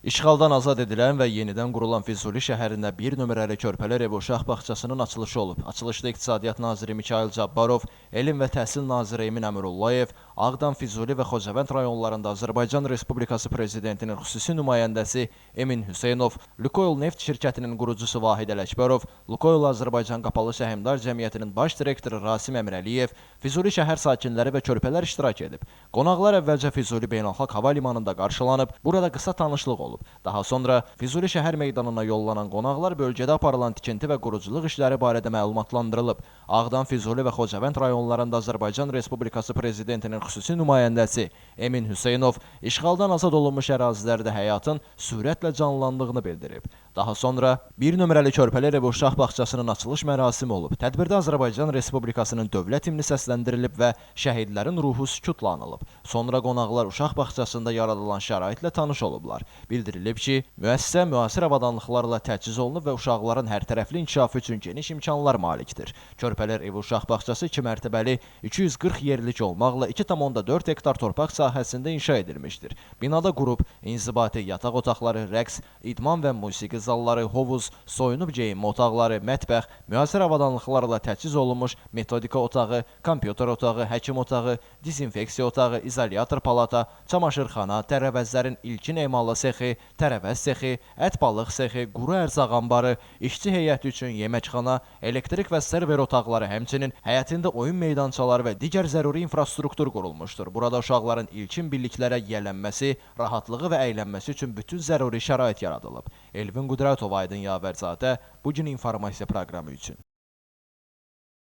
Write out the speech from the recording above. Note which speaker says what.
Speaker 1: İşğaldan azad edilən və yenidən qurulan Füzuli şəhərində bir nömrəli körpələr evi uşaq bağçasının açılışı olub. Açılışda İqtisadiyyat naziri Mikayıl Cabbarov, Elm və Təhsil naziri Emin Əmirullayev, Ağdam, Füzuli və Xocavənd rayonlarında Azərbaycan Respublikası Prezidentinin xüsusi nümayəndəsi Emin Hüseynov, Lukoil Neft şirkətinin qurucusu Vahid Ələkbərov, Lukoil Azərbaycan Qapalı Səhmdar Cəmiyyətinin baş direktoru Rasim Əmirəliyev, Füzuli şəhər sakinləri və körpələr iştirak edib. Qonaqlar əvvəlcə Füzuli Beynəlxalq Hava Limanında qarşılanıb, burada qısa tanışlıq olub. Daha sonra Füzuli şəhər meydanına yollanan qonaqlar bölgədə aparılan tikinti və quruculuq işləri barədə məlumatlandırılıb. Ağdam, Füzuli və Xocavənd rayonlarında Azərbaycan Respublikası Prezidentinin xüsusi nümayəndəsi Emin Hüseynov işğaldan azad olunmuş ərazilərdə həyatın sürətlə canlandığını bildirib. Daha sonra bir nömrəli körpələr evi uşaq bağçasının açılış mərasimi olub. Tədbirdə Azərbaycan Respublikasının dövlət himni səsləndirilib və şəhidlərin ruhu sükutla anılıb. Sonra qonaqlar uşaq bağçasında yaradılan şəraitlə tanış olublar. Bildirilib ki, müəssisə müasir avadanlıqlarla təchiz olunub və uşaqların hərtərəfli inkişafı üçün geniş imkanlar malikdir. Körpələr evi uşaq bağçası 2 mərtəbəli, 240 yerlik olmaqla 2,4 hektar torpaq sahəsində inşa edilmişdir. Binada qrup, inzibati yataq otaqları, rəqs, idman və musiqi zalları, hovuz, soyunub geyinmə otaqları, mətbəx, müasir avadanlıqlarla təchiz olunmuş metodika otağı, kompüter otağı, həkim otağı, dezinfeksiya otağı, izolyator palata, çamaşırxana, tərəvəzlərin ilkin emalı sexi, tərəvəz sexi, ət balıq sexi, quru ərzaq anbarı, işçi heyəti üçün yeməkxana, elektrik və server otaqları, həmçinin həyətində oyun meydançaları və digər zəruri infrastruktur qurulmuşdur. Burada uşaqların ilkin birliklərə yiyələnməsi, rahatlığı və əylənməsi üçün bütün zəruri şərait yaradılıb. Elvin Qudratov, Aydın Yavərzadə, bugün informasiya proqramı üçün.